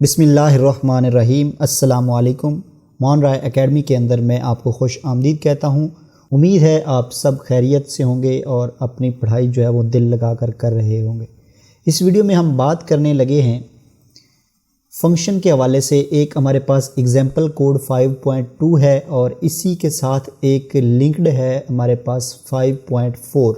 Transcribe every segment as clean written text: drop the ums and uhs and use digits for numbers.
बिस्मिल्लाहिर्रहमानिर्रहीम। अस्सलामुअलैकुम। मौन राय एकेडमी के अंदर मैं आपको खुश आमदीद कहता हूँ। उम्मीद है आप सब खैरियत से होंगे और अपनी पढ़ाई जो है वो दिल लगा कर रहे होंगे। इस वीडियो में हम बात करने लगे हैं फंक्शन के हवाले से। एक हमारे पास एग्जाम्पल कोड 5.2 है और इसी के साथ एक लिंक्ड है हमारे पास 5.4।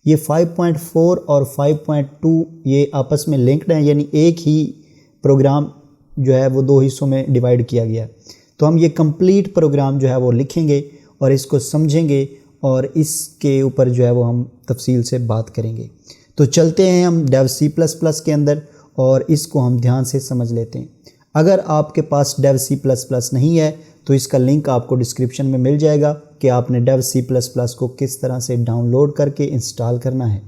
ये 5.4 और 5.2 ये आपस में लिंक्ड हैं, यानी एक ही प्रोग्राम जो है वो दो हिस्सों में डिवाइड किया गया है। तो हम ये कंप्लीट प्रोग्राम जो है वो लिखेंगे और इसको समझेंगे और इसके ऊपर जो है वो हम तफसील से बात करेंगे। तो चलते हैं हम डेव C++ के अंदर और इसको हम ध्यान से समझ लेते हैं। अगर आपके पास डेव C++ नहीं है तो इसका लिंक आपको डिस्क्रिप्शन में मिल जाएगा कि आपने डेव C++ को किस तरह से डाउनलोड करके इंस्टॉल करना है।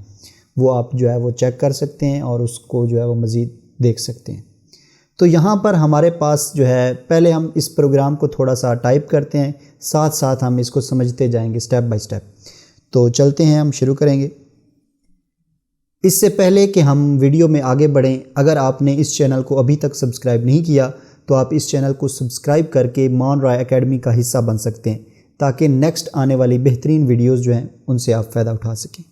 वो आप जो है वो चेक कर सकते हैं और उसको जो है वो मज़ीद देख सकते हैं। तो यहाँ पर हमारे पास जो है, पहले हम इस प्रोग्राम को थोड़ा सा टाइप करते हैं, साथ साथ हम इसको समझते जाएंगे स्टेप बाय स्टेप। तो चलते हैं, हम शुरू करेंगे। इससे पहले कि हम वीडियो में आगे बढ़ें, अगर आपने इस चैनल को अभी तक सब्सक्राइब नहीं किया तो आप इस चैनल को सब्सक्राइब करके मौन राय एकेडमी का हिस्सा बन सकते हैं, ताकि नेक्स्ट आने वाली बेहतरीन वीडियोस जो हैं उनसे आप फ़ायदा उठा सकें।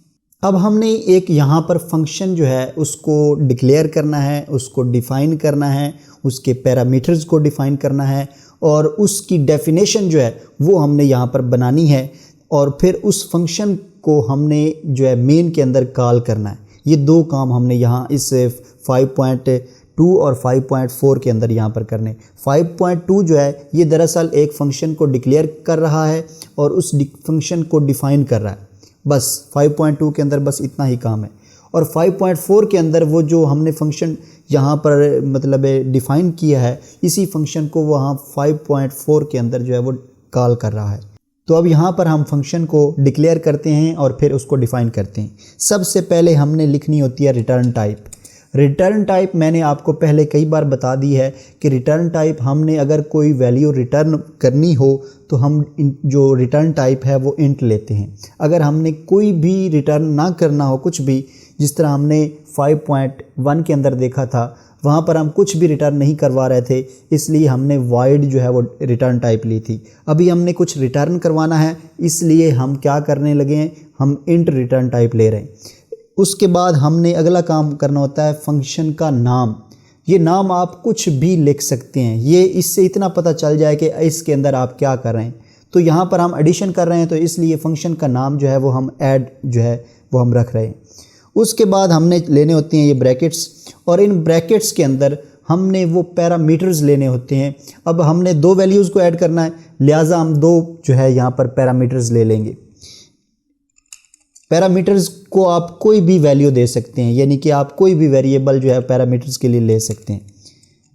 अब हमने एक यहाँ पर फंक्शन जो है उसको डिक्लेयर करना है, उसको डिफ़ाइन करना है, उसके पैरामीटर्स को डिफ़ाइन करना है और उसकी डेफिनेशन जो है वो हमने यहाँ पर बनानी है और फिर उस फंक्शन को हमने जो है मेन के अंदर कॉल करना है। ये दो काम हमने यहाँ इस 5.2 और 5.4 के अंदर यहाँ पर करने। 5.2 जो है ये दरअसल एक फ़ंक्शन को डिक्लेयर कर रहा है और उस फंक्शन को डिफ़ाइन कर रहा है। बस 5.2 के अंदर बस इतना ही काम है। और 5.4 के अंदर वो जो हमने फंक्शन यहाँ पर मतलब डिफ़ाइन किया है, इसी फंक्शन को वहाँ 5.4 के अंदर जो है वो कॉल कर रहा है। तो अब यहाँ पर हम फंक्शन को डिक्लेयर करते हैं और फिर उसको डिफ़ाइन करते हैं। सबसे पहले हमने लिखनी होती है रिटर्न टाइप। रिटर्न टाइप मैंने आपको पहले कई बार बता दी है कि रिटर्न टाइप हमने अगर कोई वैल्यू रिटर्न करनी हो तो हम जो रिटर्न टाइप है वो इंट लेते हैं। अगर हमने कोई भी रिटर्न ना करना हो कुछ भी, जिस तरह हमने 5.1 के अंदर देखा था, वहाँ पर हम कुछ भी रिटर्न नहीं करवा रहे थे, इसलिए हमने वॉइड जो है वो रिटर्न टाइप ली थी। अभी हमने कुछ रिटर्न करवाना है, इसलिए हम क्या करने लगे हैं, हम इंट रिटर्न टाइप ले रहे हैं। उसके बाद हमने अगला काम करना होता है फंक्शन का नाम। ये नाम आप कुछ भी लिख सकते हैं, ये इससे इतना पता चल जाए कि इसके अंदर आप क्या कर रहे हैं। तो यहाँ पर हम एडिशन कर रहे हैं तो इसलिए फंक्शन का नाम जो है वो हम ऐड जो है वो हम रख रहे हैं। उसके बाद हमने लेने होते हैं ये ब्रैकेट्स और इन ब्रैकेट्स के अंदर हमने वो पैरामीटर्स लेने होते हैं। अब हमने दो वैल्यूज़ को ऐड करना है, लिहाजा हम दो जो है यहाँ पर पैरामीटर्स ले लेंगे। पैरामीटर्स को आप कोई भी वैल्यू दे सकते हैं, यानी कि आप कोई भी वेरिएबल जो है पैरामीटर्स के लिए ले सकते हैं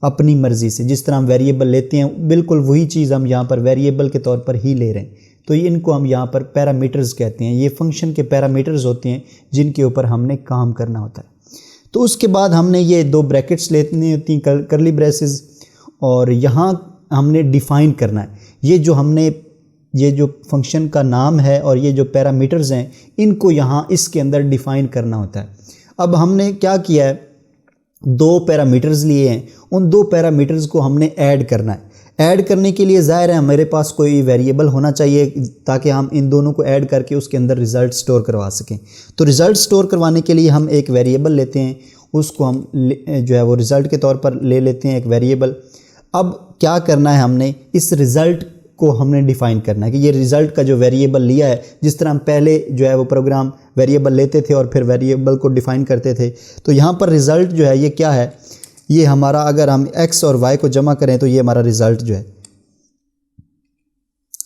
अपनी मर्ज़ी से। जिस तरह हम वेरिएबल लेते हैं बिल्कुल वही चीज़ हम यहाँ पर वेरिएबल के तौर पर ही ले रहे हैं। तो इनको हम यहाँ पर पैरामीटर्स कहते हैं। ये फंक्शन के पैरामीटर्स होते हैं जिनके ऊपर हमने काम करना होता है। तो उसके बाद हमने ये दो ब्रैकेट्स लेनी होती हैं, करली ब्रेसेस, और यहाँ हमने डिफ़ाइन करना है। ये जो फंक्शन का नाम है और ये जो पैरामीटर्स हैं इनको यहाँ इसके अंदर डिफ़ाइन करना होता है। अब हमने क्या किया है, दो पैरामीटर्स लिए हैं, उन दो पैरामीटर्स को हमने ऐड करना है। ऐड करने के लिए ज़ाहिर है मेरे पास कोई वेरिएबल होना चाहिए ताकि हम इन दोनों को ऐड करके उसके अंदर रिज़ल्ट स्टोर करवा सकें। तो रिज़ल्ट स्टोर करवाने के लिए हम एक वेरिएबल लेते हैं, उसको हम जो है वो रिज़ल्ट के तौर पर ले लेते हैं एक वेरिएबल। अब क्या करना है, हमने इस रिज़ल्ट को हमने डिफ़ाइन करना है कि ये रिज़ल्ट का जो वेरिएबल लिया है, जिस तरह हम पहले जो है वो प्रोग्राम वेरिएबल लेते थे और फिर वेरिएबल को डिफ़ाइन करते थे। तो यहाँ पर रिज़ल्ट जो है ये क्या है, ये हमारा, अगर हम x और y को जमा करें तो ये हमारा रिज़ल्ट जो है।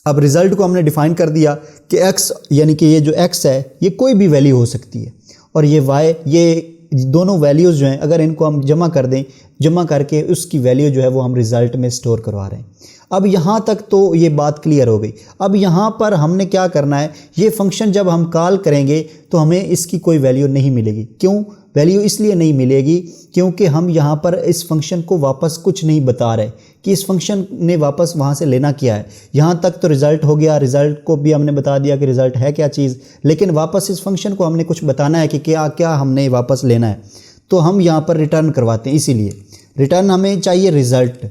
अब रिज़ल्ट को हमने डिफ़ाइन कर दिया कि x यानी कि ये जो x है ये कोई भी वैल्यू हो सकती है और ये y, ये दोनों वैल्यूज़ जो हैं अगर इनको हम जमा कर दें, जमा करके उसकी वैल्यू जो है वो हम रिज़ल्ट में स्टोर करवा रहे हैं। अब यहाँ तक तो ये बात क्लियर हो गई। अब यहाँ पर हमने क्या करना है, ये फंक्शन जब हम कॉल करेंगे तो हमें इसकी कोई वैल्यू नहीं मिलेगी। क्यों वैल्यू इसलिए नहीं मिलेगी क्योंकि हम यहाँ पर इस फंक्शन को वापस कुछ नहीं बता रहे कि इस फंक्शन ने वापस वहाँ से लेना क्या है। यहाँ तक तो रिज़ल्ट हो गया, रिज़ल्ट को भी हमने बता दिया कि रिज़ल्ट है क्या चीज़, लेकिन वापस इस फंक्शन को हमने कुछ बताना है कि क्या क्या हमने वापस लेना है। तो हम यहाँ पर रिटर्न करवाते हैं, इसीलिए रिटर्न हमें चाहिए रिज़ल्ट।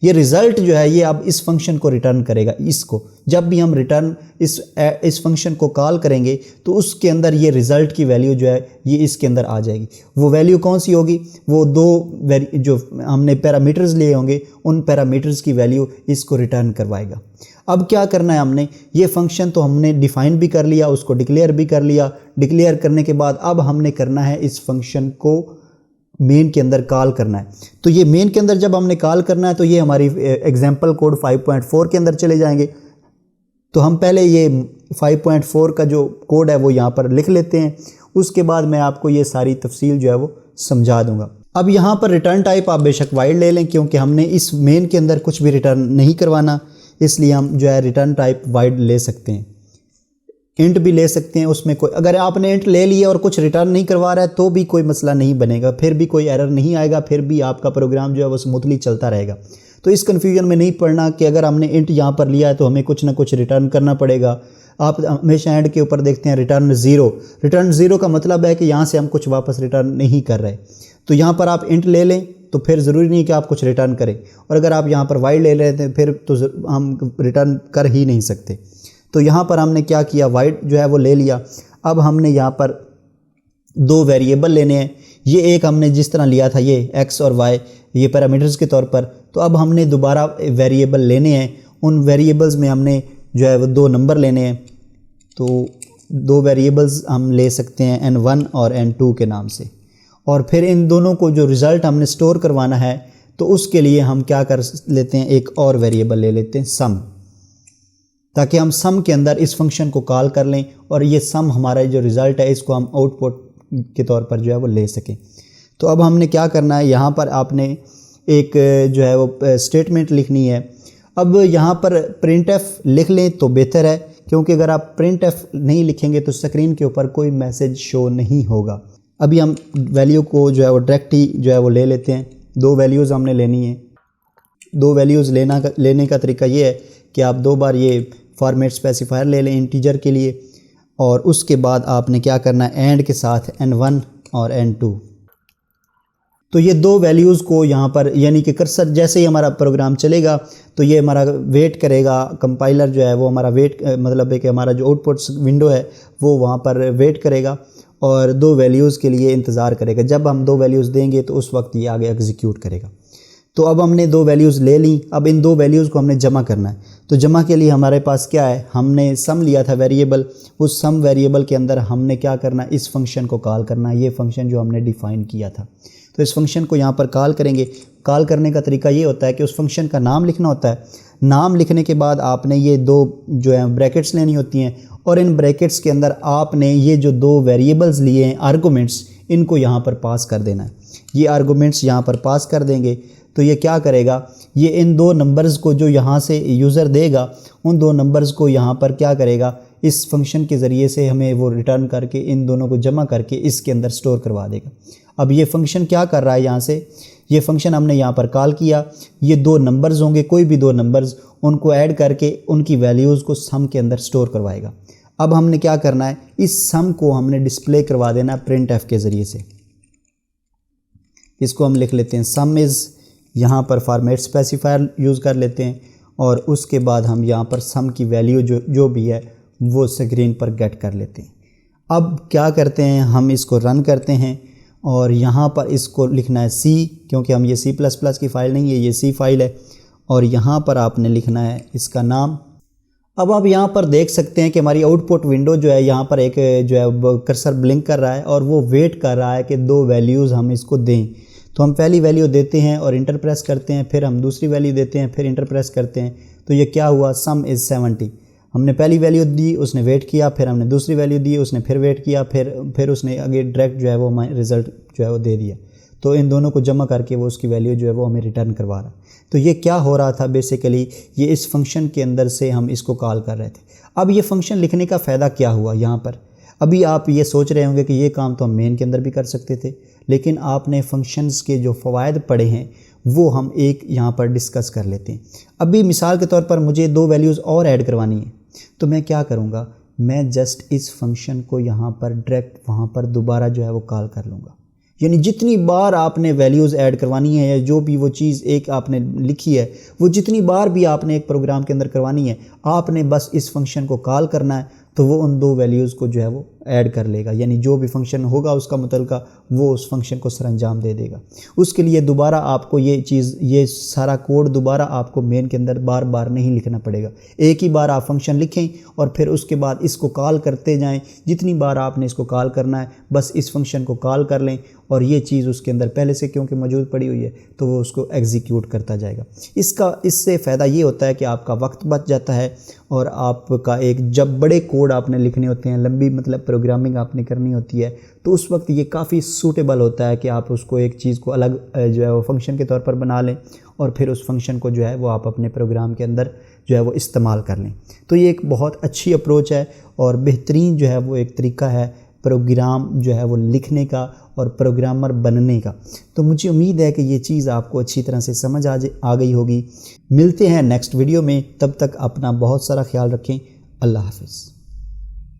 ये रिज़ल्ट जो है ये अब इस फंक्शन को रिटर्न करेगा। इसको जब भी हम रिटर्न इस फंक्शन को कॉल करेंगे तो उसके अंदर ये रिज़ल्ट की वैल्यू जो है ये इसके अंदर आ जाएगी। वो वैल्यू कौन सी होगी? वो जो हमने पैरामीटर्स लिए होंगे उन पैरामीटर्स की वैल्यू इसको रिटर्न करवाएगा। अब क्या करना है, हमने ये फंक्शन तो हमने डिफ़ाइन भी कर लिया, उसको डिक्लेयर भी कर लिया। डिक्लेयर करने के बाद अब हमने करना है इस फंक्शन को मेन के अंदर कॉल करना है। तो ये मेन के अंदर जब हमने कॉल करना है तो ये हमारी एग्जाम्पल कोड 5.4 के अंदर चले जाएंगे। तो हम पहले ये 5.4 का जो कोड है वो यहाँ पर लिख लेते हैं, उसके बाद मैं आपको ये सारी तफसील जो है वो समझा दूंगा। अब यहाँ पर रिटर्न टाइप आप बेशक वाइड ले लें, क्योंकि हमने इस मेन के अंदर कुछ भी रिटर्न नहीं करवाना, इसलिए हम जो है रिटर्न टाइप वाइड ले सकते हैं। इंट भी ले सकते हैं, उसमें कोई, अगर आपने इंट ले लिया और कुछ रिटर्न नहीं करवा रहा है तो भी कोई मसला नहीं बनेगा, फिर भी कोई एरर नहीं आएगा, फिर भी आपका प्रोग्राम जो है वो स्मूथली चलता रहेगा। तो इस कन्फ्यूजन में नहीं पड़ना कि अगर हमने इंट यहाँ पर लिया है तो हमें कुछ ना कुछ रिटर्न करना पड़ेगा। आप हमेशा एंड के ऊपर देखते हैं रिटर्न ज़ीरो। रिटर्न ज़ीरो का मतलब है कि यहाँ से हम कुछ वापस रिटर्न नहीं कर रहे। तो यहाँ पर आप इंट ले लें तो फिर ज़रूरी नहीं कि आप कुछ रिटर्न करें, और अगर आप यहाँ पर वाइड ले लेते हैं फिर तो हम रिटर्न कर ही नहीं सकते। तो यहाँ पर हमने क्या किया, वाइड जो है वो ले लिया। अब हमने यहाँ पर दो वेरिएबल लेने हैं। ये एक हमने जिस तरह लिया था ये एक्स और वाई, ये पैरामीटर्स के तौर पर, तो अब हमने दोबारा वेरिएबल लेने हैं। उन वेरिएबल्स में हमने जो है वो दो नंबर लेने हैं। तो दो वेरिएबल्स हम ले सकते हैं n1 और n2 के नाम से, और फिर इन दोनों को जो रिज़ल्ट हमने स्टोर करवाना है तो उसके लिए हम क्या कर लेते हैं, एक और वेरिएबल ले लेते हैं सम, ताकि हम सम के अंदर इस फंक्शन को कॉल कर लें और ये सम हमारा जो रिज़ल्ट है इसको हम आउटपुट के तौर पर जो है वो ले सकें। तो अब हमने क्या करना है, यहाँ पर आपने एक जो है वो स्टेटमेंट लिखनी है। अब यहाँ पर प्रिंटएफ लिख लें तो बेहतर है, क्योंकि अगर आप प्रिंटएफ नहीं लिखेंगे तो स्क्रीन के ऊपर कोई मैसेज शो नहीं होगा। अभी हम वैल्यू को जो है वो डायरेक्ट ही जो है वो ले लेते हैं। दो वैल्यूज़ हमने लेनी है। दो वैल्यूज़ लेने का तरीका ये है कि आप दो बार ये फॉर्मेट स्पेसिफायर ले लें इंटीजर के लिए, और उसके बाद आपने क्या करना है, एंड के साथ n1 और n2। तो ये दो वैल्यूज़ को यहाँ पर, यानी कि कर्सर जैसे ही हमारा प्रोग्राम चलेगा तो ये हमारा वेट करेगा, कंपाइलर जो है वो हमारा वेट, मतलब है कि हमारा जो आउटपुट विंडो है वो वहाँ पर वेट करेगा और दो वैल्यूज़ के लिए इंतज़ार करेगा। जब हम दो वैल्यूज़ देंगे तो उस वक्त ये आगे एग्जीक्यूट करेगा। तो अब हमने दो वैल्यूज़ ले ली। अब इन दो वैल्यूज़ को हमने जमा करना है। तो जमा के लिए हमारे पास क्या है, हमने सम लिया था वेरिएबल, उस सम वेरिएबल के अंदर हमने क्या करना है, इस फंक्शन को कॉल करना है, ये फंक्शन जो हमने डिफ़ाइन किया था। तो इस फंक्शन को यहाँ पर कॉल करेंगे। कॉल करने का तरीका ये होता है कि उस फंक्शन का नाम लिखना होता है। नाम लिखने के बाद आपने ये दो जो है ब्रैकेट्स लेनी होती हैं, और इन ब्रैकेट्स के अंदर आपने ये जो दो वेरिएबल्स लिए हैं आर्गूमेंट्स, इनको यहाँ पर पास कर देना है। ये आर्गूमेंट्स यहाँ पर पास कर देंगे तो ये क्या करेगा, ये इन दो नंबर्स को जो यहाँ से यूज़र देगा उन दो नंबर्स को यहाँ पर क्या करेगा, इस फंक्शन के ज़रिए से हमें वो रिटर्न करके इन दोनों को जमा करके इसके अंदर स्टोर करवा देगा। अब ये फंक्शन क्या कर रहा है, यहाँ से ये फंक्शन हमने यहाँ पर कॉल किया, ये दो नंबर्स होंगे, कोई भी दो नंबर्स, उनको ऐड करके उनकी वैल्यूज़ को सम के अंदर स्टोर करवाएगा। अब हमने क्या करना है, इस सम को हमने डिस्प्ले करवा देना प्रिंट एफ के ज़रिए से। इसको हम लिख लेते हैं सम इज़, यहाँ पर फॉर्मेट स्पेसिफायर यूज़ कर लेते हैं, और उसके बाद हम यहाँ पर सम की वैल्यू जो भी है वो स्क्रीन पर गेट कर लेते हैं। अब क्या करते हैं, हम इसको रन करते हैं और यहाँ पर इसको लिखना है सी, क्योंकि हम ये C++ की फ़ाइल नहीं है, ये सी फाइल है, और यहाँ पर आपने लिखना है इसका नाम। अब आप यहाँ पर देख सकते हैं कि हमारी आउटपुट विंडो जो है यहाँ पर एक जो है कर्सर ब्लिंक कर रहा है और वो वेट कर रहा है कि दो वैल्यूज़ हम इसको दें। तो हम पहली वैल्यू देते हैं और इंटर प्रेस करते हैं, फिर हम दूसरी वैल्यू देते हैं, फिर इंटर प्रेस करते हैं। तो ये क्या हुआ, सम इज़ 70। हमने पहली वैल्यू दी, उसने वेट किया, फिर हमने दूसरी वैल्यू दी, उसने फिर वेट किया, फिर उसने आगे डायरेक्ट जो है वो हमारे रिज़ल्ट जो है वो दे दिया। तो इन दोनों को जमा करके वो उसकी वैल्यू जो है वो हमें रिटर्न करवा रहा है। तो ये क्या हो रहा था, बेसिकली ये इस फंक्शन के अंदर से हम इसको कॉल कर रहे थे। अब ये फंक्शन लिखने का फ़ायदा क्या हुआ यहाँ पर, अभी आप ये सोच रहे होंगे कि ये काम तो हम मेन के अंदर भी कर सकते थे, लेकिन आपने फंक्शंस के जो फ़वायद पढ़े हैं वो हम एक यहाँ पर डिस्कस कर लेते हैं। अभी मिसाल के तौर पर मुझे दो वैल्यूज़ और ऐड करवानी है, तो मैं क्या करूँगा, मैं जस्ट इस फंक्शन को यहाँ पर डायरेक्ट वहाँ पर दोबारा जो है वो कॉल कर लूँगा। यानी जितनी बार आपने वैल्यूज़ ऐड करवानी है या जो भी वो चीज़ एक आपने लिखी है वो जितनी बार भी आपने एक प्रोग्राम के अंदर करवानी है, आपने बस इस फंक्शन को कॉल करना है तो वो उन 2 वैल्यूज़ को जो है वो ऐड कर लेगा। यानी जो भी फंक्शन होगा उसका मुतलका वो उस फंक्शन को सरअंजाम दे देगा। उसके लिए दोबारा आपको ये सारा कोड दोबारा आपको मेन के अंदर बार बार नहीं लिखना पड़ेगा। एक ही बार आप फंक्शन लिखें और फिर उसके बाद इसको कॉल करते जाएं। जितनी बार आपने इसको कॉल करना है बस इस फंक्शन को कॉल कर लें और ये चीज़ उसके अंदर पहले से क्योंकि मौजूद पड़ी हुई है तो वो उसको एग्जीक्यूट करता जाएगा। इससे फ़ायदा ये होता है कि आपका वक्त बच जाता है और आपका एक जब बड़े कोड आपने लिखने होते हैं, लंबी मतलब प्रोग्रामिंग आपने करनी होती है, तो उस वक्त ये काफ़ी सूटेबल होता है कि आप उसको एक चीज़ को अलग जो है वो फंक्शन के तौर पर बना लें और फिर उस फंक्शन को जो है वो आप अपने प्रोग्राम के अंदर जो है वो इस्तेमाल कर लें। तो ये एक बहुत अच्छी अप्रोच है और बेहतरीन जो है वो एक तरीका है प्रोग्राम जो है वो लिखने का और प्रोग्रामर बनने का। तो मुझे उम्मीद है कि ये चीज़ आपको अच्छी तरह से समझ आ गई होगी। मिलते हैं नेक्स्ट वीडियो में, तब तक अपना बहुत सारा ख्याल रखें। अल्लाह हाफ़िज़।